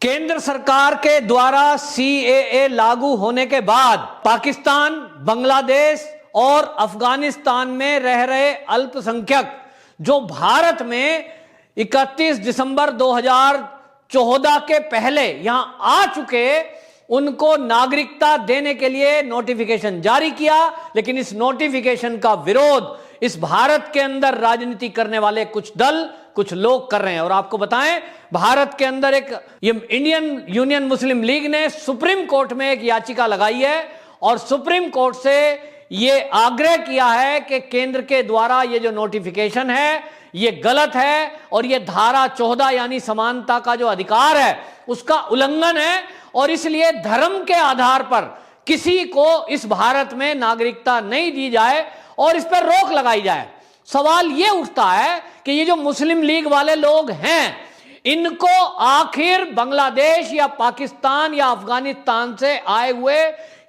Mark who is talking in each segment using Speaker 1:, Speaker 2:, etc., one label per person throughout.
Speaker 1: केंद्र सरकार के द्वारा सीएए लागू होने के बाद पाकिस्तान, बांग्लादेश और अफगानिस्तान में रह रहे अल्पसंख्यक जो भारत में 31 दिसंबर 2014 के पहले यहां आ चुके, उनको नागरिकता देने के लिए नोटिफिकेशन जारी किया। लेकिन इस नोटिफिकेशन का विरोध इस भारत के अंदर राजनीति करने वाले कुछ दल, कुछ लोग कर रहे हैं। और आपको बताएं, भारत के अंदर ये इंडियन यूनियन मुस्लिम लीग ने सुप्रीम कोर्ट में एक याचिका लगाई है और सुप्रीम कोर्ट से ये आग्रह किया है कि केंद्र के द्वारा ये जो नोटिफिकेशन है ये गलत है और ये धारा 14 यानी समानता का जो अधिकार है उसका उल्लंघन है, और इसलिए धर्म के आधार पर किसी को इस भारत में नागरिकता नहीं दी जाए और इस पर रोक लगाई जाए। सवाल यह उठता है कि ये जो मुस्लिम लीग वाले लोग हैं, इनको आखिर बांग्लादेश या पाकिस्तान या अफगानिस्तान से आए हुए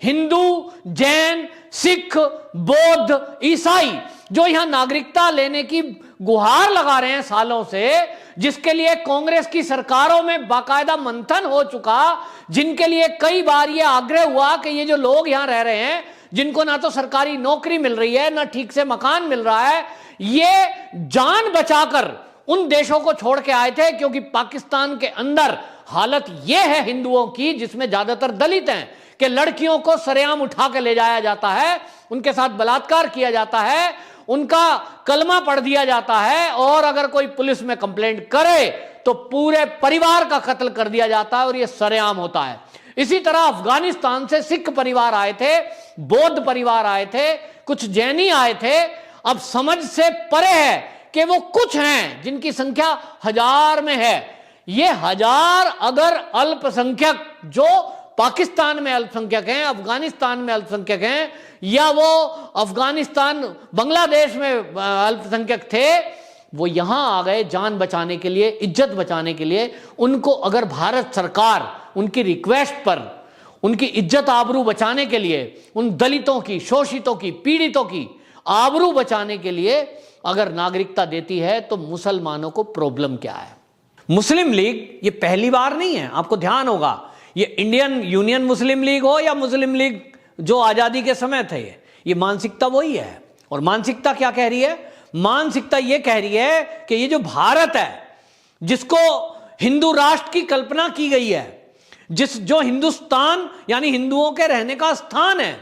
Speaker 1: हिंदू, जैन, सिख, बौद्ध, ईसाई जो यहां नागरिकता लेने की गुहार लगा रहे हैं सालों से, जिसके लिए कांग्रेस की सरकारों में बाकायदा मंथन हो चुका, जिनके लिए कई बार यह आग्रह हुआ कि ये जो लोग यहां रह रहे हैं, जिनको ना तो सरकारी नौकरी मिल रही है, ना ठीक से मकान मिल रहा है, ये जान बचाकर उन देशों को छोड़ के आए थे, क्योंकि पाकिस्तान के अंदर हालत यह है हिंदुओं की, जिसमें ज्यादातर दलित हैं, कि लड़कियों को सरेआम उठा के ले जाया जाता है, उनके साथ बलात्कार किया जाता है, उनका कलमा पढ़ दिया जाता है, और अगर कोई पुलिस में कंप्लेंट करे तो पूरे परिवार का कत्ल कर दिया जाता है, और यह सरेआम होता है। इसी तरह अफगानिस्तान से सिख परिवार आए थे, बौद्ध परिवार आए थे, कुछ जैनी आए थे। अब समझ से परे है कि वो कुछ हैं जिनकी संख्या 1000 में है। ये 1000 अगर अल्पसंख्यक जो पाकिस्तान में अल्पसंख्यक हैं, अफगानिस्तान में अल्पसंख्यक हैं, या वो अफगानिस्तान, बांग्लादेश में अल्पसंख्यक थे, वो यहां आ गए जान बचाने के लिए, इज्जत बचाने के लिए। उनको अगर भारत सरकार उनकी रिक्वेस्ट पर उनकी इज्जत आबरू बचाने के लिए, उन दलितों की, शोषितों की, पीड़ितों की आबरू बचाने के लिए अगर नागरिकता देती है, तो मुसलमानों को प्रॉब्लम क्या है? मुस्लिम लीग ये पहली बार नहीं है, आपको ध्यान होगा, ये इंडियन यूनियन मुस्लिम लीग हो या मुस्लिम लीग जो आजादी के समय थे, ये मानसिकता वही है। और मानसिकता क्या कह रही है? मानसिकता ये कह रही है कि ये जो भारत है, जिसको हिंदू राष्ट्र की कल्पना की गई है, जो हिंदुस्तान यानी हिंदुओं के रहने का स्थान है,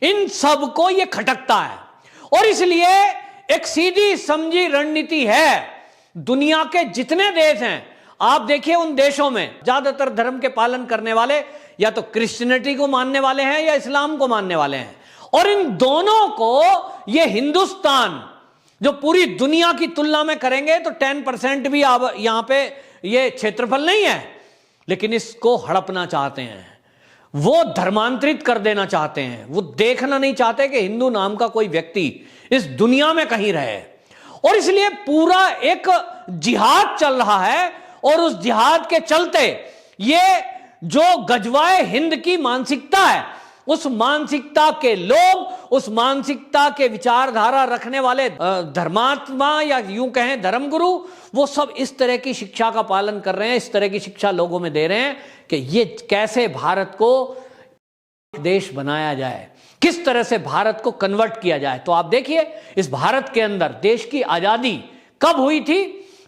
Speaker 1: इन सबको ये खटकता है। और इसलिए एक सीधी समझी रणनीति है। दुनिया के जितने देश हैं, आप देखिए, उन देशों में ज्यादातर धर्म के पालन करने वाले या तो क्रिश्चियनिटी को मानने वाले हैं या इस्लाम को मानने वाले हैं, और इन दोनों को ये हिंदुस्तान जो पूरी दुनिया की तुलना में करेंगे तो 10% भी यहां पे ये क्षेत्रफल नहीं है, लेकिन इसको हड़पना चाहते हैं, वो धर्मांतरित कर देना चाहते हैं। वो देखना नहीं चाहते कि हिंदू नाम का कोई व्यक्ति इस दुनिया में कहीं रहे, और इसलिए पूरा एक जिहाद चल रहा है। और उस जिहाद के चलते ये जो गजवाए हिंद की मानसिकता है, उस मानसिकता के लोग, उस मानसिकता के विचारधारा रखने वाले धर्मात्मा या यूं कहें धर्मगुरु, वो सब इस तरह की शिक्षा का पालन कर रहे हैं, इस तरह की शिक्षा लोगों में दे रहे हैं कि ये कैसे भारत को देश बनाया जाए, किस तरह से भारत को कन्वर्ट किया जाए। तो आप देखिए, इस भारत के अंदर देश की आजादी कब हुई थी?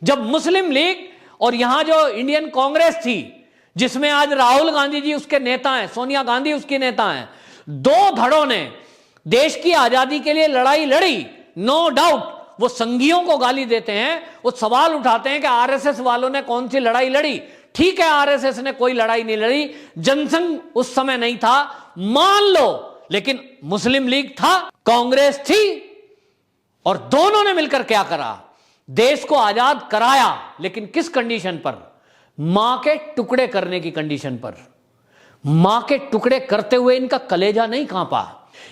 Speaker 1: जब मुस्लिम लीग और यहां जो इंडियन कांग्रेस थी, जिसमें आज राहुल गांधी जी उसके नेता हैं, सोनिया गांधी उसकी नेता हैं, दो धड़ों ने देश की आजादी के लिए लड़ाई लड़ी। नो डाउट वो संघियों को गाली देते हैं, वो सवाल उठाते हैं कि आरएसएस वालों ने कौन सी लड़ाई लड़ी। ठीक है, आरएसएस ने कोई लड़ाई नहीं लड़ी, जनसंघ उस समय नहीं था, मान लो, लेकिन मुस्लिम लीग था, कांग्रेस थी, और दोनों ने मिलकर क्या करा? देश को आजाद कराया, लेकिन किस कंडीशन पर? मां के टुकड़े करने की कंडीशन पर। मां के टुकड़े करते हुए इनका कलेजा नहीं कांपा।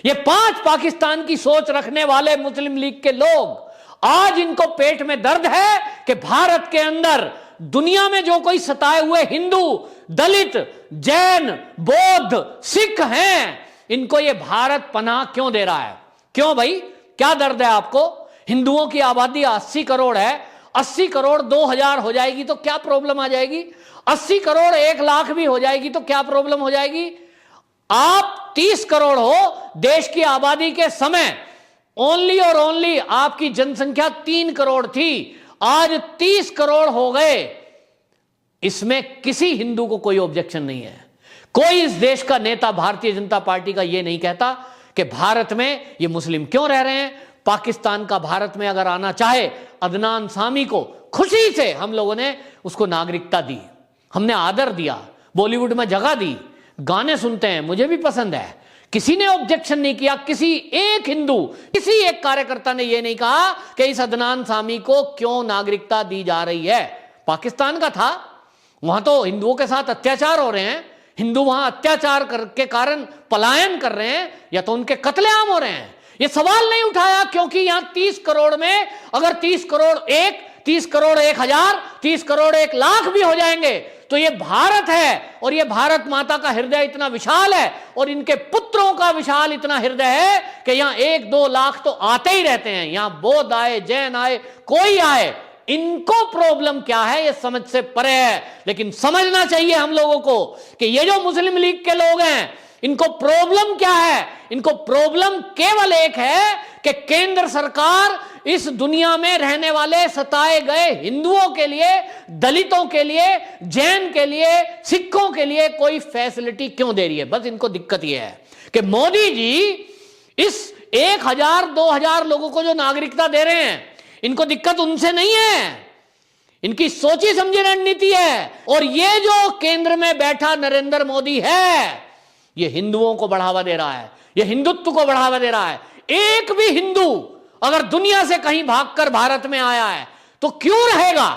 Speaker 1: ये 5 पाकिस्तान की सोच रखने वाले मुस्लिम लीग के लोग, आज इनको पेट में दर्द है कि भारत के अंदर दुनिया में जो कोई सताए हुए हिंदू, दलित, जैन, बौद्ध, सिख हैं, इनको ये भारत पनाह क्यों दे रहा है? क्यों भाई, क्या दर्द है आपको? हिंदुओं की आबादी 80 करोड़ है, 80 करोड़ 2000 हो जाएगी तो क्या प्रॉब्लम आ जाएगी? 80 करोड़ 1 लाख भी हो जाएगी तो क्या प्रॉब्लम हो जाएगी? आप 30 करोड़ हो देश की आबादी के समय, ओनली और ओनली आपकी जनसंख्या 3 करोड़ थी, आज 30 करोड़ हो गए। इसमें किसी हिंदू को कोई ऑब्जेक्शन नहीं है। कोई इस देश का नेता भारतीय जनता पार्टी का यह नहीं कहता कि भारत में ये मुस्लिम क्यों रह रहे हैं। पाकिस्तान का भारत में अगर आना चाहे, अदनान सामी को खुशी से हम लोगों ने उसको नागरिकता दी, हमने आदर दिया, बॉलीवुड में जगह दी, गाने सुनते हैं, मुझे भी पसंद है, किसी ने ऑब्जेक्शन नहीं किया। किसी एक हिंदू, किसी एक कार्यकर्ता ने यह नहीं कहा कि इस अदनान सामी को क्यों नागरिकता दी जा रही है। पाकिस्तान का था, वहां तो हिंदुओं के साथ अत्याचार हो रहे हैं, हिंदू वहां अत्याचार के कारण पलायन कर रहे हैं या तो उनके कत्लेआम हो रहे हैं। यह सवाल नहीं उठाया क्योंकि यहां 30 करोड़ में अगर 30 करोड़ 1, 30 करोड़ 1,000, 30 करोड़ 1 लाख भी हो जाएंगे तो यह भारत है, और यह भारत माता का हृदय इतना विशाल है और इनके पुत्रों का विशाल इतना हृदय है कि यहां 1-2 लाख तो आते ही रहते हैं। यहां बौद्ध आए, जैन आए, कोई आए, इनको प्रॉब्लम क्या है ये समझ से परे है। लेकिन समझना चाहिए हम लोगों को कि ये जो मुस्लिम लीग के लोग हैं, इनको प्रॉब्लम क्या है? इनको प्रॉब्लम केवल एक है कि केंद्र सरकार इस दुनिया में रहने वाले सताए गए हिंदुओं के लिए, दलितों के लिए, जैन के लिए, सिखों के लिए कोई फैसिलिटी क्यों दे रही है। बस इनको दिक्कत यह है कि मोदी जी इस 1,000-2,000 लोगों को जो नागरिकता दे रहे हैं, इनको दिक्कत उनसे नहीं है, इनकी सोची समझी रणनीति है। और ये जो केंद्र में बैठा नरेंद्र मोदी है, ये हिंदुओं को बढ़ावा दे रहा है, ये हिंदुत्व को बढ़ावा दे रहा है। एक भी हिंदू अगर दुनिया से कहीं भागकर भारत में आया है तो क्यों रहेगा?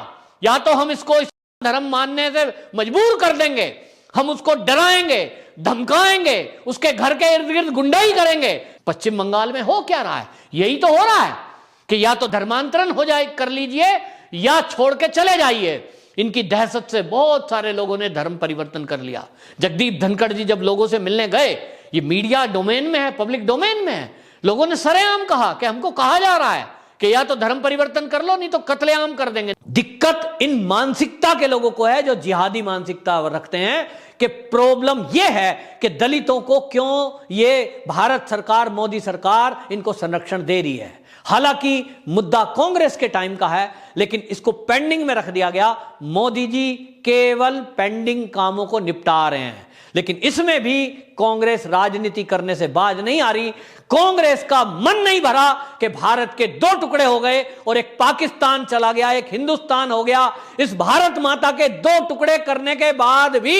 Speaker 1: या तो हम इसको इस धर्म मानने से मजबूर कर देंगे, हम उसको डराएंगे, धमकाएंगे, उसके घर के इर्द गिर्द गुंडाई करेंगे। पश्चिम बंगाल में हो क्या रहा है? यही तो हो रहा है कि या तो धर्मांतरण हो जाए, कर लीजिए, या छोड़ के चले जाइए। इनकी दहशत से बहुत सारे लोगों ने धर्म परिवर्तन कर लिया। जगदीप धनखड़ जी जब लोगों से मिलने गए, ये मीडिया डोमेन में है, पब्लिक डोमेन में है, लोगों ने सरेआम कहा कि हमको कहा जा रहा है कि या तो धर्म परिवर्तन कर लो, नहीं तो कत्लेआम कर देंगे। दिक्कत इन मानसिकता के लोगों को है जो जिहादी मानसिकता रखते हैं कि प्रॉब्लम यह है कि दलितों को क्यों ये भारत सरकार, मोदी सरकार इनको संरक्षण दे रही है। हालांकि मुद्दा कांग्रेस के टाइम का है, लेकिन इसको पेंडिंग में रख दिया गया। मोदी जी केवल पेंडिंग कामों को निपटा रहे हैं, लेकिन इसमें भी कांग्रेस राजनीति करने से बाज नहीं आ रही। कांग्रेस का मन नहीं भरा कि भारत के 2 टुकड़े हो गए और एक पाकिस्तान चला गया, एक हिंदुस्तान हो गया। इस भारत माता के 2 टुकड़े करने के बाद भी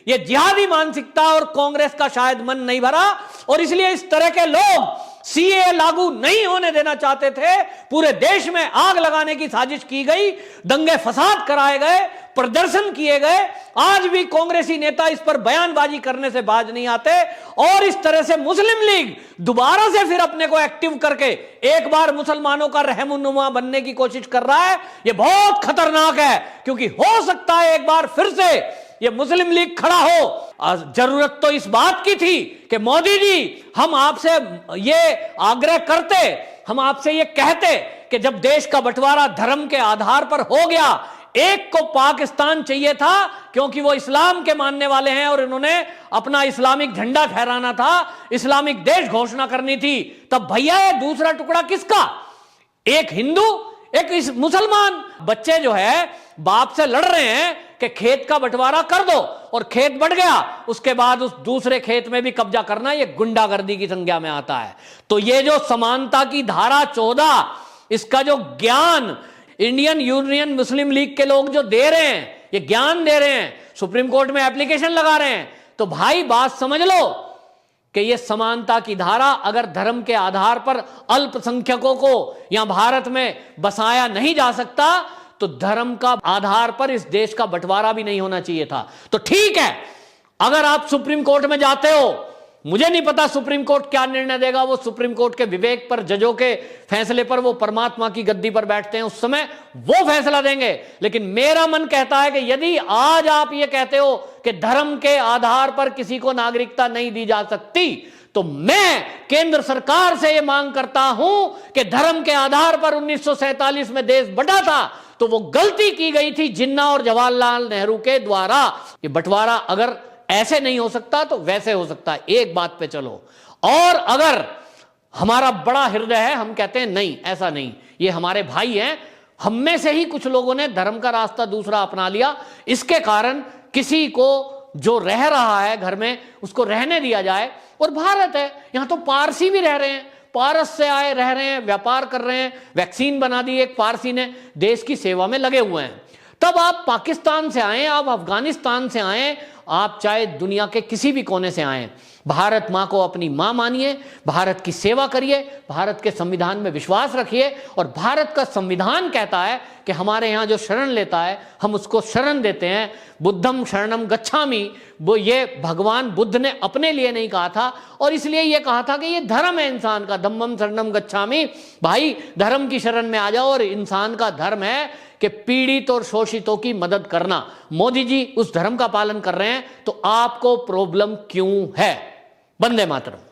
Speaker 1: ये जिहादी मानसिकता और कांग्रेस का शायद मन नहीं भरा, और इसलिए इस तरह के लोग सीए लागू नहीं होने देना चाहते थे। पूरे देश में आग लगाने की साजिश की गई, दंगे फसाद कराए गए, प्रदर्शन किए गए। आज भी कांग्रेसी नेता इस पर बयानबाजी करने से बाज नहीं आते, और इस तरह से मुस्लिम लीग दोबारा से फिर अपने को एक्टिव करके एक बार मुसलमानों का रहनुमा बनने की कोशिश कर रहा है। यह बहुत खतरनाक है, क्योंकि हो सकता है एक बार फिर से ये मुस्लिम लीग खड़ा हो। जरूरत तो इस बात की थी कि मोदी जी, हम आपसे ये आग्रह करते, हम आपसे ये कहते कि जब देश का बंटवारा धर्म के आधार पर हो गया, एक को पाकिस्तान चाहिए था क्योंकि वो इस्लाम के मानने वाले हैं और इन्होंने अपना इस्लामिक झंडा फहराना था, इस्लामिक देश घोषणा करनी थी, तब भैया ये दूसरा टुकड़ा किसका? एक हिंदू, एक इस मुसलमान। बच्चे जो है बाप से लड़ रहे हैं कि खेत का बंटवारा कर दो, और खेत बढ़ गया, उसके बाद उस दूसरे खेत में भी कब्जा करना, यह गुंडागर्दी की संज्ञा में आता है। तो ये जो समानता की धारा 14, इसका जो ज्ञान इंडियन यूनियन मुस्लिम लीग के लोग जो दे रहे हैं, ये ज्ञान दे रहे हैं, सुप्रीम कोर्ट में एप्लीकेशन लगा रहे हैं, तो भाई बात समझ लो कि यह समानता की धारा अगर धर्म के आधार पर अल्पसंख्यकों को यहां भारत में बसाया नहीं जा सकता, तो धर्म का आधार पर इस देश का बंटवारा भी नहीं होना चाहिए था। तो ठीक है, अगर आप सुप्रीम कोर्ट में जाते हो, मुझे नहीं पता सुप्रीम कोर्ट क्या निर्णय देगा, वो सुप्रीम कोर्ट के विवेक पर, जजों के फैसले पर, वो परमात्मा की गद्दी पर बैठते हैं, उस समय वो फैसला देंगे। लेकिन मेरा मन कहता है कि यदि आज आप ये कहते हो कि धर्म के आधार पर किसी को नागरिकता नहीं दी जा सकती, तो मैं केंद्र सरकार से यह मांग करता हूं कि धर्म के आधार पर 1947 में देश बंटा था, तो वो गलती की गई थी जिन्ना और जवाहरलाल नेहरू के द्वारा। ये बंटवारा अगर ऐसे नहीं हो सकता तो वैसे हो सकता है, एक बात पे चलो। और अगर हमारा बड़ा हृदय है, हम कहते हैं नहीं ऐसा नहीं, ये हमारे भाई हैं, हम में से ही कुछ लोगों ने धर्म का रास्ता दूसरा अपना लिया, इसके कारण किसी को जो रह रहा है घर में उसको रहने दिया जाए। और भारत है, यहां तो पारसी भी रह रहे हैं, पारस से आए रह रहे हैं, व्यापार कर रहे हैं, वैक्सीन बना दी एक पारसी ने, देश की सेवा में लगे हुए हैं। तब आप पाकिस्तान से आए, आप अफगानिस्तान से आए, आप चाहे दुनिया के किसी भी कोने से आए, भारत मां को अपनी मां मानिए, भारत की सेवा करिए, भारत के संविधान में विश्वास रखिए। और भारत का संविधान कहता है कि हमारे यहां जो शरण लेता है हम उसको शरण देते हैं। बुद्धम शरणम गच्छामि, वो ये भगवान बुद्ध ने अपने लिए नहीं कहा था, और इसलिए ये कहा था कि ये धर्म है इंसान का, धम्मम शरणम गच्छामि, भाई धर्म की शरण में आ जाओ। और इंसान का धर्म है कि पीड़ित और शोषितों की मदद करना। मोदी जी उस धर्म का पालन कर रहे हैं, तो आपको प्रॉब्लम क्यों है? वंदे मातरम।